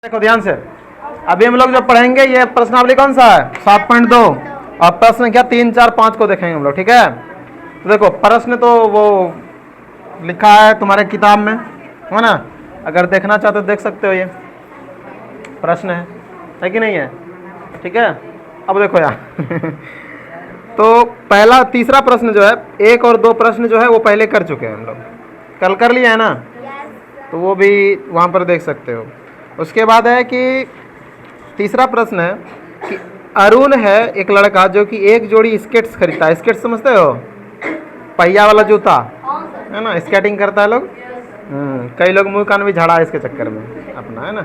देखो ध्यान से, अभी हम लोग जो पढ़ेंगे ये प्रश्नावली कौन सा है 7.2 और प्रश्न क्या 3, 4, 5 को देखेंगे हम लोग। ठीक है, तो देखो प्रश्न तो वो लिखा है तुम्हारे किताब में है ना, अगर देखना चाहते हो देख सकते हो। ये प्रश्न है कि नहीं है? ठीक है, अब देखो यार तो पहला तीसरा प्रश्न जो है, एक और दो प्रश्न जो है वो पहले कर चुके हैं हम लोग, कल कर लिया है ना, तो वो भी वहाँ पर देख सकते हो। उसके बाद है कि तीसरा प्रश्न है कि अरुण है एक लड़का जो कि एक जोड़ी स्केट्स खरीदता है। स्केट्स समझते हो, पहिया वाला जूता है ना, स्केटिंग करता है लोग। कई लोग मुंह कान भी झाड़ा है इसके चक्कर में अपना, है ना।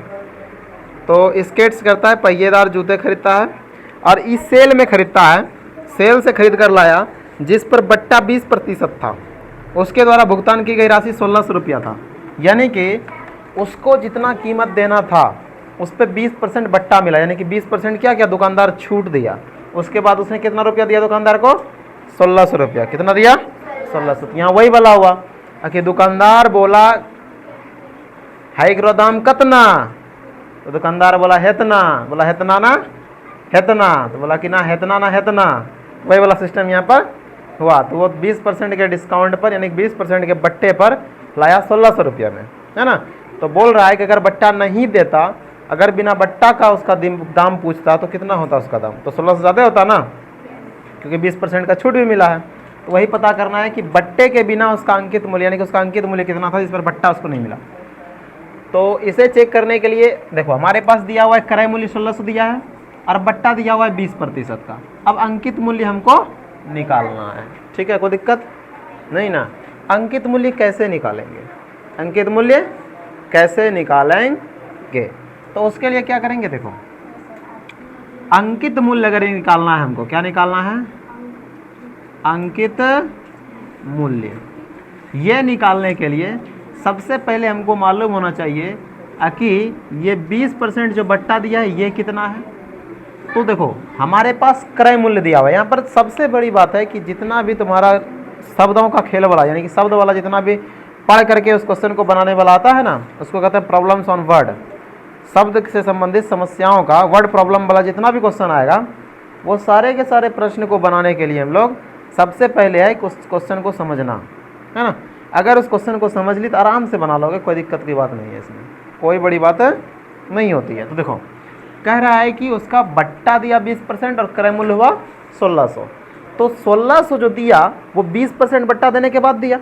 तो स्केट्स करता है, पहिएदार जूते खरीदता है और इस सेल में खरीदता है, सेल से खरीद कर लाया जिस पर बट्टा 20% था। उसके द्वारा भुगतान की गई राशि 1600 रुपया था। यानी कि उसको जितना कीमत देना था उस पर 20% बट्टा मिला, यानी कि 20% क्या क्या दुकानदार छूट दिया। उसके बाद उसने कितना रुपया दिया दुकानदार को? 1600 रुपया। कितना दिया? 1600। यहाँ वही बोला हुआ कि दुकानदार बोला है एकरो दाम कतना, तो दुकानदार बोला हेतना, बोला हेतना ना हेतना, तो बोला कि ना हेतना ना हेतना, वही वाला सिस्टम यहाँ पर हुआ। तो वो 20% के डिस्काउंट पर, यानी 20% के बट्टे पर लाया 1600 रुपया में, है ना। तो बोल रहा है कि अगर बट्टा नहीं देता, अगर बिना बट्टा का उसका दाम पूछता तो कितना होता उसका दाम? तो 1600 ज़्यादा होता ना, क्योंकि 20% का छूट भी मिला है। तो वही पता करना है कि बट्टे के बिना उसका अंकित मूल्य, यानी कि उसका अंकित मूल्य कितना था जिस पर बट्टा उसको नहीं मिला। तो इसे चेक करने के लिए देखो हमारे पास दिया हुआ है क्रय मूल्य 1600 दिया है और बट्टा दिया हुआ है 20% का। अब अंकित मूल्य हमको निकालना है। ठीक है, कोई दिक्कत नहीं ना। अंकित मूल्य कैसे निकालेंगे? अंकित मूल्य कैसे निकालेंगे? तो उसके लिए क्या करेंगे, देखो अंकित मूल्य अगर निकालना है हमको, क्या निकालना है? अंकित मूल्य। ये निकालने के लिए सबसे पहले हमको मालूम होना चाहिए कि ये 20% जो बट्टा दिया है ये कितना है। तो देखो हमारे पास क्रय मूल्य दिया हुआ है। यहाँ पर सबसे बड़ी बात है कि जितना भी तुम्हारा शब्दों का खेल वाला, यानी कि शब्द वाला जितना भी पढ़ करके उस क्वेश्चन को बनाने वाला आता है ना, उसको कहते हैं प्रॉब्लम्स ऑन वर्ड। शब्द से संबंधित समस्याओं का वर्ड प्रॉब्लम वाला जितना भी क्वेश्चन आएगा, वो सारे के सारे प्रश्न को बनाने के लिए हम लोग सबसे पहले है उस क्वेश्चन को समझना, है ना। अगर उस क्वेश्चन को समझ ली तो आराम से बना लोगे, कोई दिक्कत की बात नहीं है, इसमें कोई बड़ी बात नहीं होती है। तो देखो कह रहा है कि उसका बट्टा दिया 20% और क्रय मूल्य हुआ 1600। तो 1600 जो दिया वो 20% बट्टा देने के बाद दिया,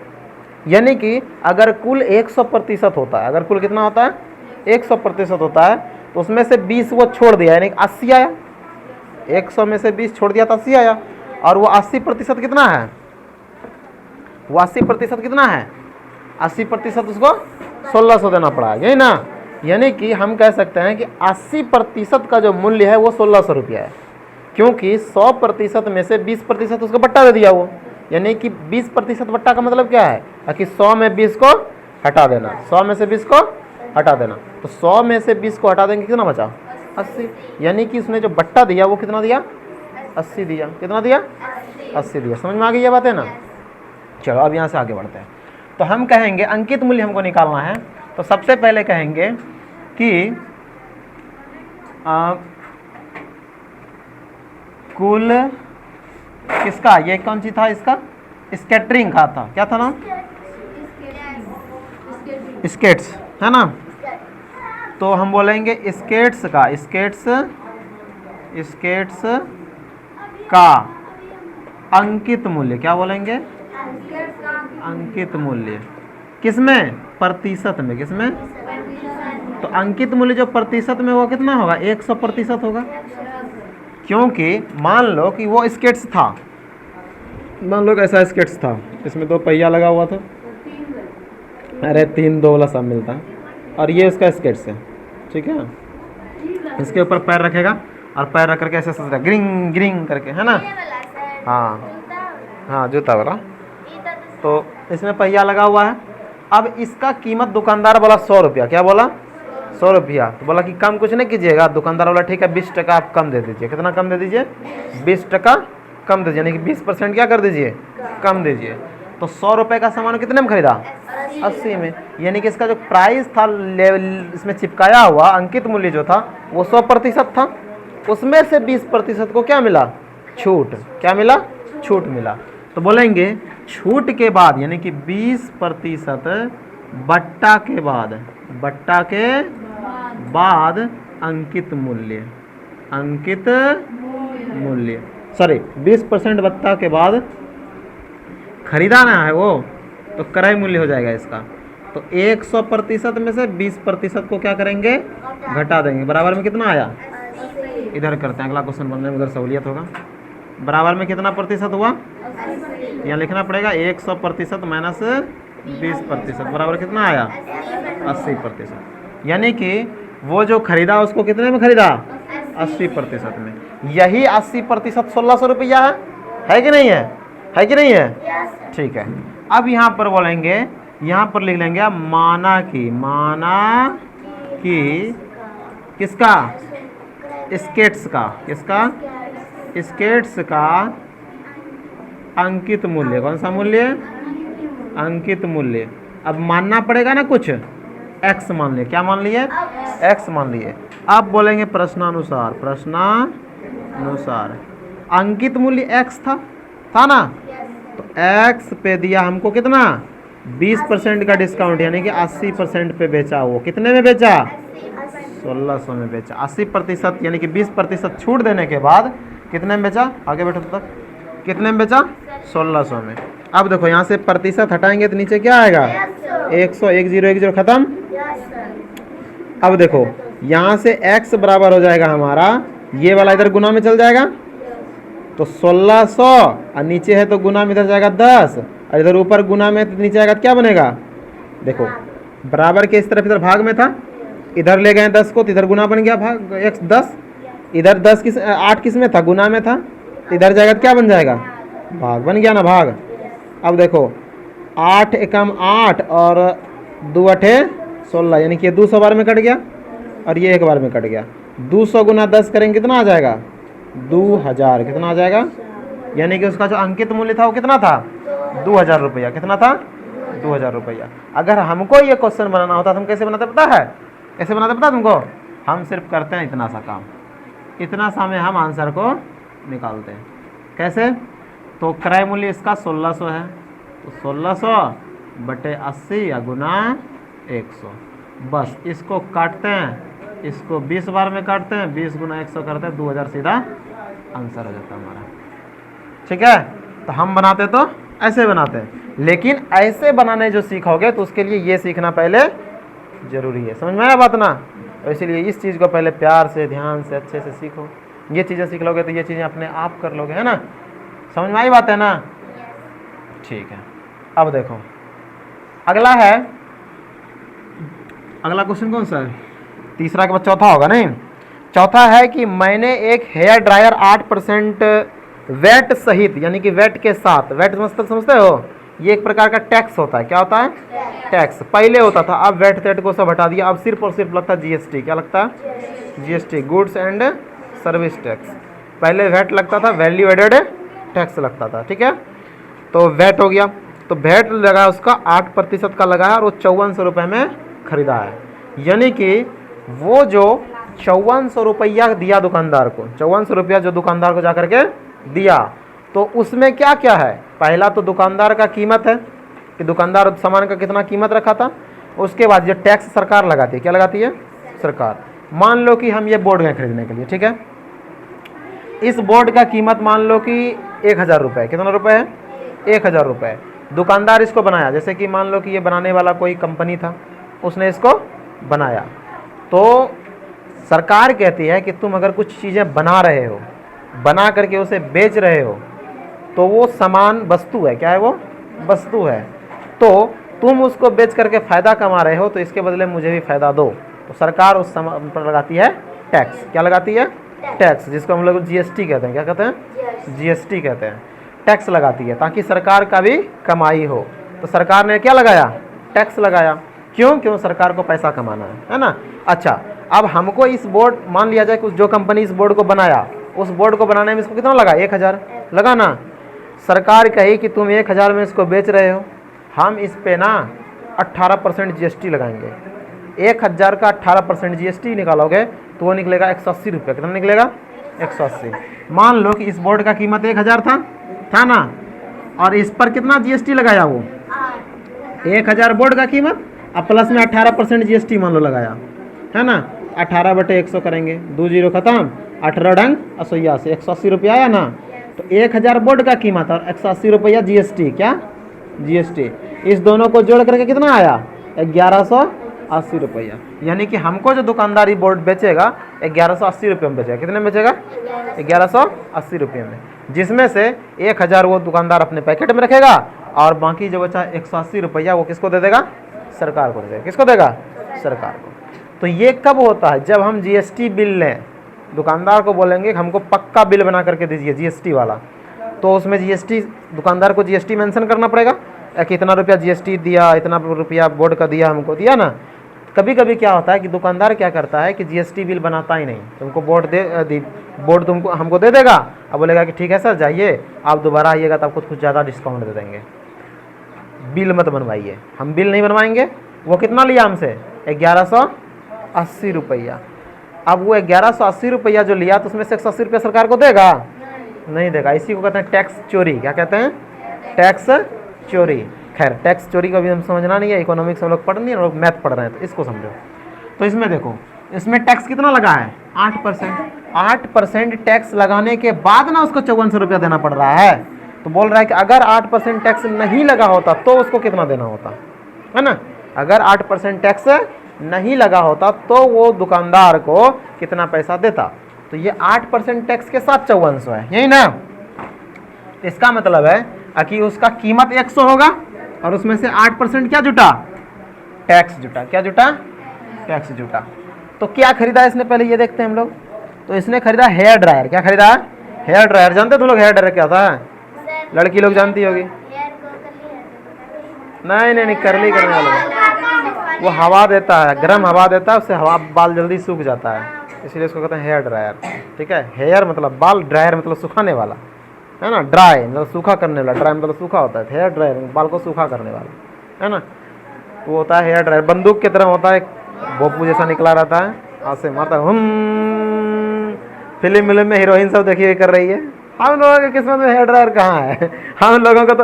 यानी कि अगर कुल 100% होता है, अगर कुल कितना होता है 100% होता है, तो उसमें से 20 वो छोड़ दिया, यानी 80 आया। 100 में से 20 छोड़ दिया तो 80 आया। और वो 80% कितना है? वो 80% कितना है? 80% उसको 1600 देना पड़ा, यही ना। यानी कि हम कह सकते हैं कि 80% का जो मूल्य है वो 1600 रुपया है, क्योंकि 100% में से 20% उसको बट्टा दे दिया वो। यानी कि 20% बट्टा का मतलब क्या है कि 100 में 20 को हटा देना, 100 में से 20 को हटा देना। तो 100 में से 20 को हटा देंगे, कितना बचा? 80। यानी कि उसने जो बट्टा दिया वो कितना दिया? 80 दिया। कितना दिया? 80 दिया। समझ में आ गई ये बात है ना। चलो अब यहाँ से आगे बढ़ते हैं। तो हम कहेंगे अंकित मूल्य हमको निकालना है, तो सबसे पहले कहेंगे कि कुल किसका, ये कौन सी था इसका? स्केटरिंग का था, क्या था नाम? स्केट्स, है ना। तो हम बोलेंगे स्केट्स का, स्केट्स का अंकित मूल्य, क्या बोलेंगे? अंकित मूल्य किसमें? प्रतिशत में। किसमें? तो अंकित मूल्य जो प्रतिशत में वो कितना होगा? 100% होगा, क्योंकि मान लो कि वो स्केट्स था, मान लो ऐसा स्केट्स था, इसमें 2 पहिया लगा हुआ था, अरे 3 2 वाला सब मिलता है, और ये उसका स्केट्स है, ठीक है। इसके ऊपर पैर रखेगा और पैर रख करके ऐसे ग्रिंग ग्रिंग करके, है ना। हाँ जूता वाला। तो इसमें पहिया लगा हुआ है। अब इसका कीमत दुकानदार बोला 100 रुपया, क्या बोला? 100 रुपया। तो बोला कि कम कुछ नहीं कीजिएगा। दुकानदार बोला ठीक है 20% आप कम दे दीजिए। कितना कम दे दीजिए? 20% कम दीजिए, यानी कि 20% क्या कर दीजिए? कम दीजिए। तो 100 रुपये का सामान कितने में खरीदा? 80 में, यानी कि इसका जो प्राइस था लेवल इसमें चिपकाया हुआ अंकित मूल्य जो था वो 100% था, उसमें से 20% को क्या मिला, छूट। क्या मिला, छूट मिला। तो बोलेंगे छूट के बाद यानी कि 20% बट्टा के बाद, बट्टा के बाद अंकित मूल्य, अंकित मूल्य सॉरी 20% बट्टा के बाद खरीदा ना है वो, तो क्रय मूल्य हो जाएगा इसका। तो 100% में से 20% को क्या करेंगे, घटा देंगे। बराबर में कितना आया, इधर करते हैं, अगला क्वेश्चन बनने में उधर सहूलियत होगा। बराबर में कितना प्रतिशत हुआ, यहाँ लिखना पड़ेगा 100% माइनस 20% बराबर कितना आया, 80%। यानी कि वो जो खरीदा उसको कितने में खरीदा, 80% में। यही 80% 1600 रुपया है कि नहीं है कि नहीं है, ठीक है। अब यहाँ पर बोलेंगे, यहाँ पर लिख लेंगे माना कि किसका, स्केट्स का, किसका, स्केट्स का अंकित मूल्य। कौन सा मूल्य, अंकित मूल्य। अब मानना पड़ेगा ना कुछ, x मान लिए। क्या मान लिए, x मान लिए। अब बोलेंगे प्रश्नानुसार, प्रश्नानुसार अंकित मूल्य x था ना, तो x पे दिया हमको कितना, 20% का डिस्काउंट, यानी कि 80% पे बेचा। वो कितने में बेचा, 1600 में बेचा। 80% यानी कि 20% छूट देने के बाद कितने में बेचा, आगे बैठो तक, कितने में बेचा, 1600 में। अब देखो यहाँ से प्रतिशत हटाएंगे तो नीचे क्या आएगा, 100, 10 खत्म। अब देखो यहाँ से x बराबर हो जाएगा हमारा, ये वाला इधर गुना में चल जाएगा, तो 1600 और नीचे है तो गुना में इधर जाएगा 10, और इधर ऊपर गुना में तो नीचे आएगा, क्या बनेगा, देखो बराबर के इस तरफ इधर भाग में था, इधर ले गए 10 को तो इधर गुना बन गया, भाग 10, इधर 8 किस में था, गुना में था, इधर जाएगा तो क्या बन जाएगा, भाग बन गया ना, भाग। अब देखो 8 एकम 8 और 2 अठे 16, यानी कि 200 बार में कट गया और ये एक बार में कट गया। 200 गुना 10 करेंगे कितना आ जाएगा, 2000। कितना आ जाएगा, यानी कि उसका जो अंकित मूल्य था वो कितना था, 2000 रुपया। कितना था, 2000 रुपया। अगर हमको ये क्वेश्चन बनाना होता तो हम कैसे बनाते पता है, कैसे बनाते पता तुमको, हम सिर्फ करते हैं इतना सा काम, इतना सा में हम आंसर को निकालते हैं। कैसे, तो क्रय मूल्य इसका 1600 है, तो 1600 बटे 80 या गुना 100, बस इसको काटते हैं, इसको 20 बार में काटते हैं, 20 गुना 100 करते हैं, 2000 सीधा आंसर हो जाता है हमारा। ठीक है, तो हम बनाते तो ऐसे बनाते हैं, लेकिन ऐसे बनाने जो सीखोगे तो उसके लिए ये सीखना पहले जरूरी है। समझ में आया बात ना, तो इसीलिए इस चीज़ को पहले प्यार से, ध्यान से, अच्छे से सीखो। ये चीज़ें सीख लोगे तो ये चीज़ें अपने आप कर लोगे, है ना। समझ में आई बात है ना, ठीक है। अब देखो अगला है, अगला क्वेश्चन कौन सा है, तीसरा के बाद चौथा होगा नहीं। चौथा है कि मैंने एक हेयर ड्रायर 8% वेट सहित, यानी कि वेट के साथ, वेट समझते हो, ये एक प्रकार का टैक्स होता है। क्या होता है, टैक्स। पहले होता था, अब वेट को सब हटा दिया, अब सिर्फ और सिर्फ लगता है जीएसटी। क्या लगता है, GST, goods and service tax. पहले वेट लगता था, वैल्यू एडेड टैक्स लगता था। ठीक है, तो वेट हो गया, तो वेट लगा उसका 8% का लगाया और वो 5400 रुपये में खरीदा है। यानी कि वो जो 5400 रुपया दिया दुकानदार को, 5400 रुपया जो दुकानदार को जा करके दिया, तो उसमें क्या क्या है, पहला तो दुकानदार का कीमत है कि दुकानदार सामान का कितना कीमत रखा था। उसके बाद जो टैक्स सरकार लगाती है, क्या लगाती है, सरकार। मान लो कि हम ये बोर्ड गए खरीदने के लिए, ठीक है, इस बोर्ड का कीमत मान लो कि 1000 रुपये। कितना रुपये है, 1000 रुपये। दुकानदार इसको बनाया, जैसे कि मान लो कि ये बनाने वाला कोई कंपनी था, उसने इसको बनाया, तो सरकार कहती है कि तुम अगर कुछ चीज़ें बना रहे हो, बना करके उसे बेच रहे हो, तो वो सामान वस्तु है। क्या है वो, वस्तु है। तो तुम उसको बेच करके फ़ायदा कमा रहे हो, तो इसके बदले मुझे भी फ़ायदा दो। तो सरकार उस सामान पर लगाती है टैक्स। क्या लगाती है, टैक्स, जिसको हम लोग जीएसटी कहते हैं। क्या कहते हैं, जीएसटी कहते हैं। टैक्स लगाती है ताकि सरकार का भी कमाई हो। तो सरकार ने क्या लगाया, टैक्स लगाया। क्यों, सरकार को पैसा कमाना है ना। अच्छा, अब हमको इस बोर्ड, मान लिया जाए कि जो कंपनी इस बोर्ड को बनाया, उस बोर्ड को बनाने में इसको कितना लगा, 1000 लगा ना। सरकार कही कि तुम 1000 में इसको बेच रहे हो, हम इस पे ना 18% GST लगाएंगे। 1000 का 18% GST निकालोगे तो वो निकलेगा 180 रुपये। कितना निकलेगा? 180। मान लो कि इस बोर्ड का कीमत 1000 था ना, और इस पर कितना GST लगाया वो 1000 बोर्ड का कीमत, अब प्लस में 18% GST मान लो लगाया, है ना। 18/100 करेंगे, 2 जीरो खत्म, 18 डंग 88, 180 रुपया आया ना। तो 1000 बोर्ड का कीमत और 180 रुपया GST, क्या GST, इस दोनों को जोड़ करके कितना आया? 1180 रुपया। यानी कि हमको जो दुकानदारी बोर्ड बेचेगा 1180 रुपये में बेचेगा। कितने में बेचेगा? 1180 रुपये में, जिसमें से 1000 वो दुकानदार अपने पैकेट में रखेगा और बाकी जो बचा 180 रुपया वो किसको दे देगा? सरकार को दे देगा। किसको देगा? सरकार को। तो ये कब होता है? जब हम GST बिल लें, दुकानदार को बोलेंगे कि हमको पक्का बिल बना करके दीजिए GST वाला, तो उसमें GST, दुकानदार को GST मेंशन करना पड़ेगा कि इतना रुपया GST दिया, इतना रुपया बोर्ड का दिया, हमको दिया ना। कभी कभी क्या होता है कि दुकानदार क्या करता है कि GST बिल बनाता ही नहीं, तुमको बोर्ड तुमको हमको दे देगा, अब बोलेगा कि ठीक है सर जाइए, आप दोबारा आइएगा तो आपको कुछ ज़्यादा डिस्काउंट दे देंगे, बिल मत बनवाइए। हम बिल नहीं बनवाएंगे। वो कितना लिया हमसे? 1180 रुपया। अब वो 1180 रुपया जो लिया तो उसमें से 180 रुपया सरकार को देगा? नहीं देगा। इसी को कहते हैं टैक्स चोरी। क्या कहते हैं? टैक्स चोरी। खैर, टैक्स चोरी को भी हम समझना नहीं है, इकोनॉमिक्स हम लोग पढ़ नहीं है, हम लोग मैथ पढ़ रहे हैं, तो इसको समझो। तो इसमें देखो, इसमें टैक्स कितना लगा है? 8%। 8% टैक्स लगाने के बाद ना उसको 5400 रुपया देना पड़ रहा है। तो बोल रहा है कि अगर 8% टैक्स नहीं लगा होता तो उसको कितना देना होता, है ना। अगर 8% टैक्स नहीं लगा होता तो वो दुकानदार को कितना पैसा देता। तो ये 8% टैक्स के साथ 5400 है, यही ना। इसका मतलब है कि उसका कीमत 100 होगा और उसमें से 8% क्या जुटा? टैक्स जुटा। क्या जुटा? टैक्स जुटा। तो क्या खरीदा इसने? पहले ये देखते हैं हम लोग। तो इसने खरीदा हेयर ड्रायर। क्या खरीदा? Hair dryer. जानते तुम लोग हेयर ड्रायर क्या था? लड़की लोग जानती होगी। नहीं, करली करने वाला, वो हवा देता है, गर्म हवा देता है, उससे हवा बाल जल्दी सूख जाता है, इसलिए इसको कहते हैं हेयर ड्रायर। ठीक है, हेयर मतलब बाल, ड्रायर मतलब सुखाने वाला, है ना। ड्राई मतलब सूखा करने वाला, ड्राई मतलब सूखा होता है, हेयर ड्रायर बाल को सूखा करने वाला, है ना। वो होता है हेयर ड्रायर, बंदूक की तरह होता है, भोपू जैसा निकला रहता है, ऐसे माता फिल्म में हीरोइन सब देखिए कर रही है। हम लोगों के किस्मत में हेयर ड्रायर कहाँ है? हम लोगों को तो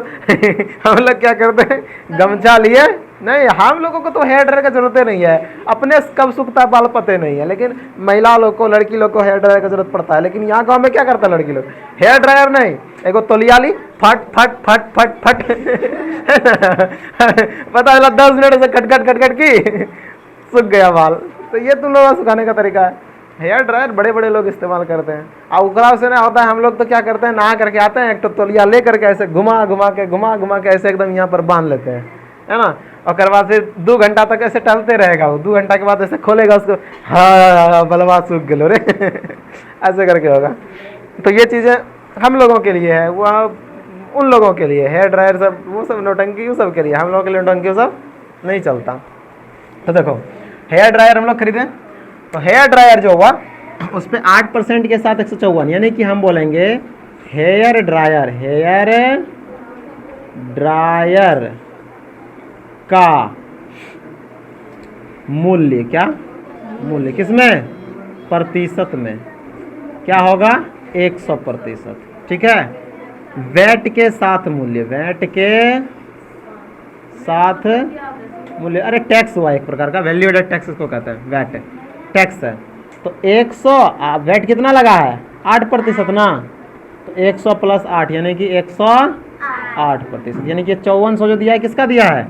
हम लोग क्या करते हैं, गमछा लिए, नहीं, हम लोगों को तो हेयर ड्रायर की जरूरत नहीं है, अपने कब सूखता बाल पते नहीं है। लेकिन महिला लोग को, लड़की लोग को हेयर ड्रायर की जरूरत पड़ता है। लेकिन यहाँ गाँव में क्या करता है लड़की लोग? हेयर ड्रायर नहीं, एगो तौलिया ली, फट फट फट फट फट पता चला 10 मिनट से कट की सूख गया बाल। तो ये तुम लोगों का सुखाने का तरीका है। हेयर ड्रायर बड़े बड़े लोग इस्तेमाल करते हैं। और उकरा से ना होता है, हम लोग तो क्या करते हैं, नहा करके आते हैं, एक तो तौलिया ले करके ऐसे घुमा घुमा के ऐसे एकदम यहाँ पर बांध लेते हैं, है ना। और कर बाद फिर 2 घंटा तक ऐसे टहलते रहेगा वो, 2 घंटा के बाद ऐसे खोलेगा उसको, हाँ बलवा सूख गलो रे ऐसे करके होगा। तो ये चीज़ें हम लोगों के लिए है, वो उन लोगों के लिए हेयर ड्रायर सब, वो सब नौटंकी वो सब के लिए, हम लोगों के लिए नौटंकी वो सब नहीं चलता। तो देखो हेयर ड्रायर हम लोग खरीदें, तो हेयर ड्रायर जो हुआ उस पर 8% के साथ 154, यानी कि हम बोलेंगे हेयर ड्रायर का मूल्य, क्या मूल्य, किसमें? प्रतिशत में क्या होगा? 100%। ठीक है, वैट के साथ मूल्य, वैट के साथ मूल्य, अरे टैक्स हुआ एक प्रकार का, वैल्यू एडेड टैक्स इसको कहते हैं, वैट टैक्स है। तो 100, वैट कितना लगा है? 8% ना। तो 100 + 8 यानी कि 108%, यानी कि 5400 जो दिया है किसका दिया है?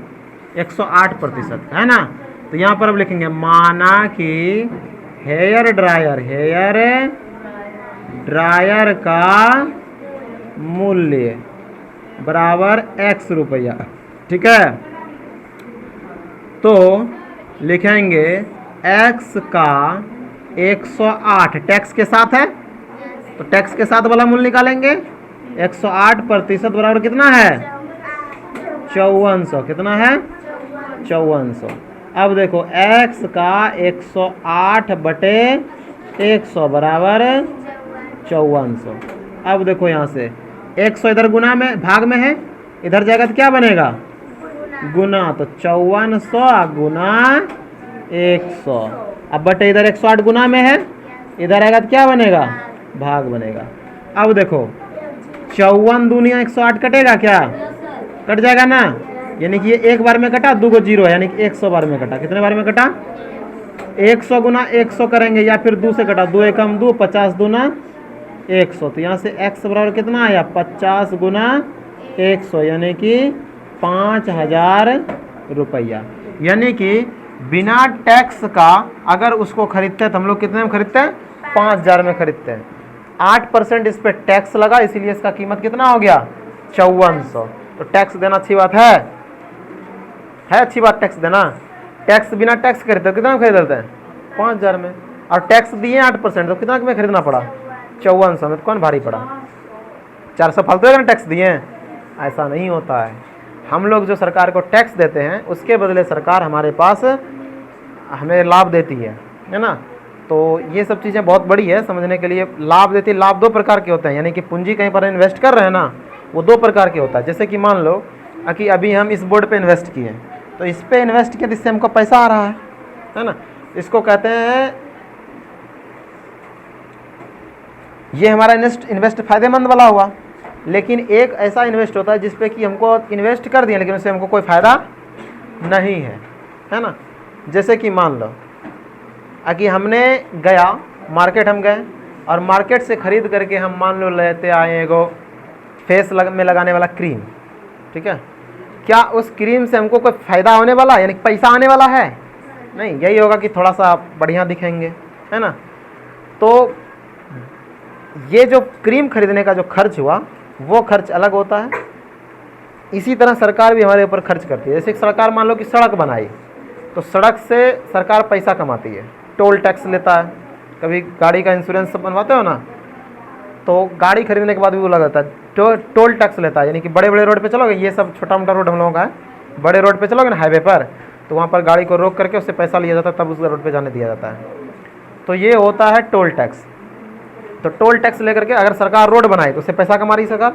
108%, है ना। तो यहाँ पर अब लिखेंगे माना कि हेयर ड्रायर का मूल्य बराबर x रुपया। ठीक है, तो लिखेंगे x का 108 टैक्स के साथ है, तो टैक्स के साथ वाला मूल्य निकालेंगे। 108% बराबर कितना है? 5400। कितना है? 5400। अब देखो x का 108/100 बराबर 5400। अब देखो यहाँ से 100 इधर गुना में, भाग में है, इधर जाएगा तो क्या बनेगा? गुना, तो 5400 गुना 100। अब बटे इधर 108 गुना में है, इधर आएगा तो क्या बनेगा, भाग बनेगा। अब देखो 54 दूनिया 108 कटेगा क्या, कट जाएगा ना, यानी कि ये एक बार में कटा, 2 को 0 है, यानी कि 100 बार में कटा। कितने बार में कटा, 100 गुना 100 करेंगे या फिर 2 से कटा, 2 एकम 2, 50 दूना 100। तो यहाँ से x बराबर कितना आया, 50 गुना 100, यानी कि 5000 रुपया। यानी कि बिना टैक्स का अगर उसको खरीदते हैं तो हम लोग कितने में खरीदते हैं, 5000 में खरीदते हैं। 8% इस पर टैक्स लगा, इसीलिए इसका कीमत कितना हो गया, 5400। तो टैक्स देना अच्छी बात है अच्छी बात टैक्स देना। टैक्स बिना टैक्स खरीदते कितना में खरीद लेते हैं, 5000 में, और टैक्स दिए 8%, तो कितना में खरीदना पड़ा, 5400 में। तो कौन भारी पड़ा, 400 फालतू है ना टैक्स दिए। ऐसा नहीं होता है, हम लोग जो सरकार को टैक्स देते हैं उसके बदले सरकार हमारे पास हमें लाभ देती है ना। तो ये सब चीज़ें बहुत बड़ी है समझने के लिए। लाभ देती, लाभ 2 प्रकार के होते हैं, यानी कि पूंजी कहीं पर इन्वेस्ट कर रहे हैं ना, वो 2 प्रकार के होता है। जैसे कि मान लो कि अभी हम इस बोर्ड पे इन्वेस्ट किए, तो इस पे इन्वेस्ट किया, जिससे हमको पैसा आ रहा है ना, इसको कहते हैं, ये हमारा इन्वेस्ट फायदेमंद वाला हुआ। लेकिन एक ऐसा इन्वेस्ट होता है जिसपे कि हमको इन्वेस्ट कर दिया लेकिन उससे हमको कोई फ़ायदा नहीं है ना। जैसे कि मान लो कि हमने गया मार्केट, हम गए और मार्केट से ख़रीद करके हम मान लो लेते आए एगो फेस में लगाने वाला क्रीम, ठीक है। क्या उस क्रीम से हमको कोई फ़ायदा होने वाला है, यानी पैसा आने वाला है, नहीं। यही होगा कि थोड़ा सा बढ़िया दिखेंगे, है ना। तो ये जो क्रीम खरीदने का जो खर्च हुआ वो खर्च अलग होता है। इसी तरह सरकार भी हमारे ऊपर खर्च करती है। जैसे सरकार मान लो कि सड़क बनाई, तो सड़क से सरकार पैसा कमाती है, टोल टैक्स लेता है। कभी गाड़ी का इंश्योरेंस बनवाते हो ना, तो गाड़ी खरीदने के बाद भी वो लगाता है, टोल टैक्स लेता है। यानी कि बड़े बड़े रोड पे चलोगे, ये सब छोटा मोटा रोड हम लोगों का है, बड़े रोड पे चलोगे ना हाईवे पर, तो वहाँ पर गाड़ी को रोक करके उससे पैसा लिया जाता है, तब उस रोड पे जाने दिया जाता है। तो ये होता है टोल टैक्स। तो टोल टैक्स लेकर के अगर सरकार रोड बनाए तो उससे पैसा कमा रही सरकार।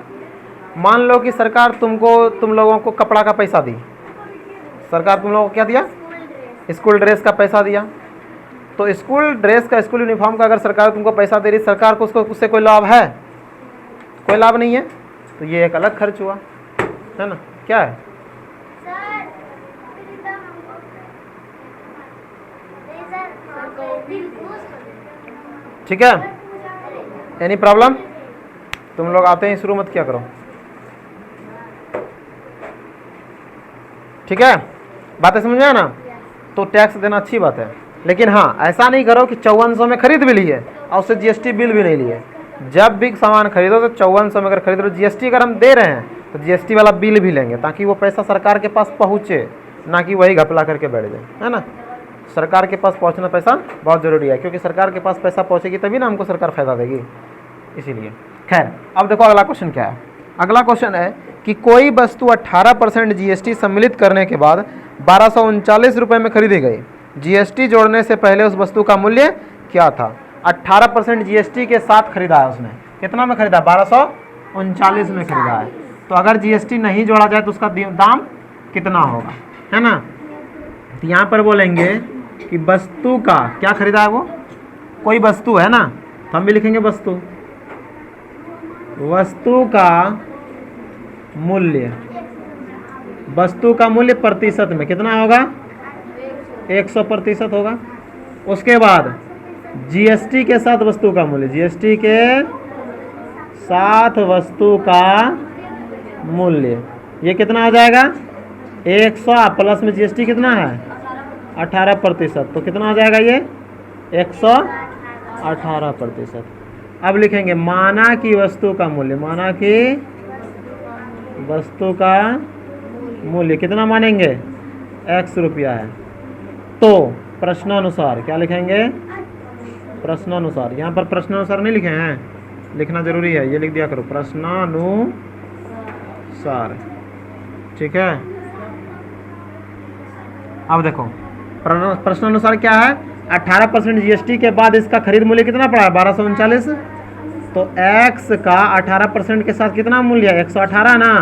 मान लो कि सरकार तुम लोगों को कपड़ा का पैसा दी, सरकार तुम लोगों को क्या दिया, स्कूल ड्रेस का पैसा दिया। तो स्कूल ड्रेस का, स्कूल यूनिफॉर्म का अगर सरकार तुमको पैसा दे रही, सरकार को उससे कोई लाभ है, कोई लाभ नहीं है। तो ये एक अलग खर्च हुआ, है ना। क्या है, ठीक है, एनी प्रॉब्लम। तुम लोग आते ही शुरू मत क्या करो, ठीक है, बातें समझ में आया ना। तो टैक्स देना अच्छी बात है, लेकिन हाँ ऐसा नहीं करो कि 5400 में खरीद भी लिए और उससे जीएसटी बिल भी नहीं लिए। जब भी सामान खरीदो तो 5400 में अगर खरीद रहे हो, जीएसटी अगर हम दे रहे हैं तो जीएसटी वाला बिल भी लेंगे, ताकि वो पैसा सरकार के पास पहुँचे, ना कि वही घपला करके बैठ जाए, है ना। सरकार के पास पहुँचना पैसा बहुत ज़रूरी है, क्योंकि सरकार के पास पैसा पहुँचेगी तभी ना हमको सरकार फ़ायदा देगी, इसीलिए। खैर, अब देखो अगला क्वेश्चन क्या है। अगला क्वेश्चन है कि कोई वस्तु 18% जीएसटी सम्मिलित करने के बाद 1239 रुपये में खरीदी गई, जीएसटी जोड़ने से पहले उस वस्तु का मूल्य क्या था। 18% जीएसटी के साथ खरीदा है उसने, कितना में खरीदा, 1239 में खरीदा है। तो अगर जीएसटी नहीं जोड़ा जाए तो उसका दाम कितना होगा, है ना। तो यहाँ पर बोलेंगे कि वस्तु का क्या खरीदा है, वो कोई वस्तु है ना, तो हम भी लिखेंगे वस्तु, वस्तु का मूल्य, वस्तु का मूल्य प्रतिशत में कितना होगा, 100% होगा। उसके बाद जीएसटी के साथ वस्तु का मूल्य, जीएसटी के साथ वस्तु का मूल्य, ये कितना हो जाएगा, 100 प्लस में जीएसटी कितना है, 18%, तो कितना हो जाएगा ये 118%। अब लिखेंगे माना कि वस्तु का मूल्य, माना कि वस्तु का मूल्य कितना मानेंगे, x रुपया है। तो प्रश्नानुसार क्या लिखेंगे, प्रश्नानुसार। यहाँ पर प्रश्नानुसार नहीं लिखे हैं, लिखना जरूरी है, ये लिख दिया करो, प्रश्नानुसार, ठीक है। अब देखो प्रश्नानुसार क्या है, 18% जीएसटी के बाद इसका खरीद मूल्य कितना पड़ा है, 1239। तो x का 18% के साथ कितना मूल्य है, 118 ना,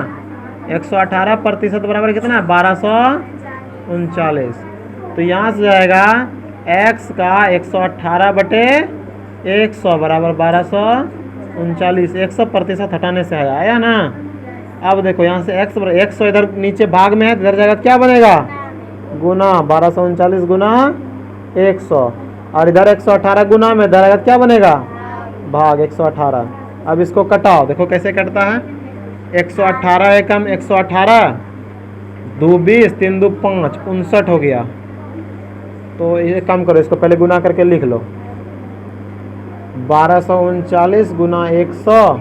118% बराबर कितना है 1239। तो यहाँ से जाएगा x का 118 बटे 100 बराबर 1239। 100% हटाने से आया ना। अब देखो यहाँ से x 100 इधर नीचे भाग में है, इधर जाएगा क्या बनेगा गुना 1239 गुना 100, और इधर 118 गुना में इधर आएगा क्या बनेगा भाग 118। अब इसको कटाओ, देखो कैसे कटता है। 118 एकम 118, 2 20, 3 2 5, 59 हो गया। तो ये कम करो, इसको पहले गुना करके लिख लो। 1239 गुना 100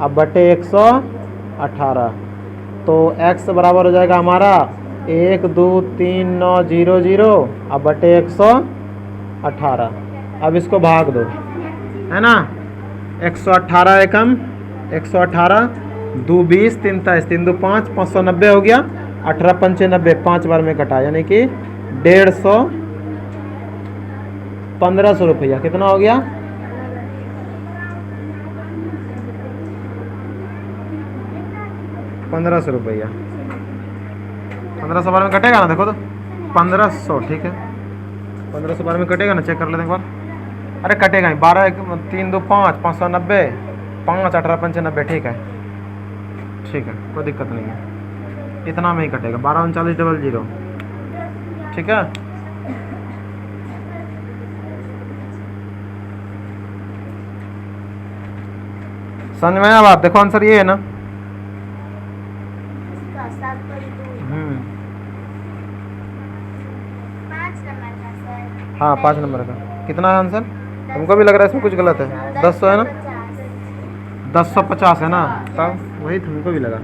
अब बटे 118। तो x बराबर हो जाएगा हमारा 123,900 अब बटे 118। अब इसको भाग दो, है ना। 118 एकम 118, 2 20, 3 23, 3 2 5, 590 हो गया। 18 95 5 बार में कटा, यानी कि 150 1500 रुपया कितना हो गया 1500 रुपया। 1500 बार में कटेगा ना, देखो तो 1500, ठीक है 1500 बार में कटेगा ना, चेक कर लेते हैं एक बार। अरे कटेगा ही, 12 3 2 5, 590 5 18 95, ठीक है ठीक है, कोई दिक्कत नहीं है, इतना में ही कटेगा 1239,000, ठीक है। समझ में आया बात। देखो आंसर ये है ना। हाँ 5 नंबर का कितना है आंसर। तुमको भी लग रहा है इसमें कुछ गलत है। 10 है ना, 1050 है ना, तब वही तुमको भी लगा।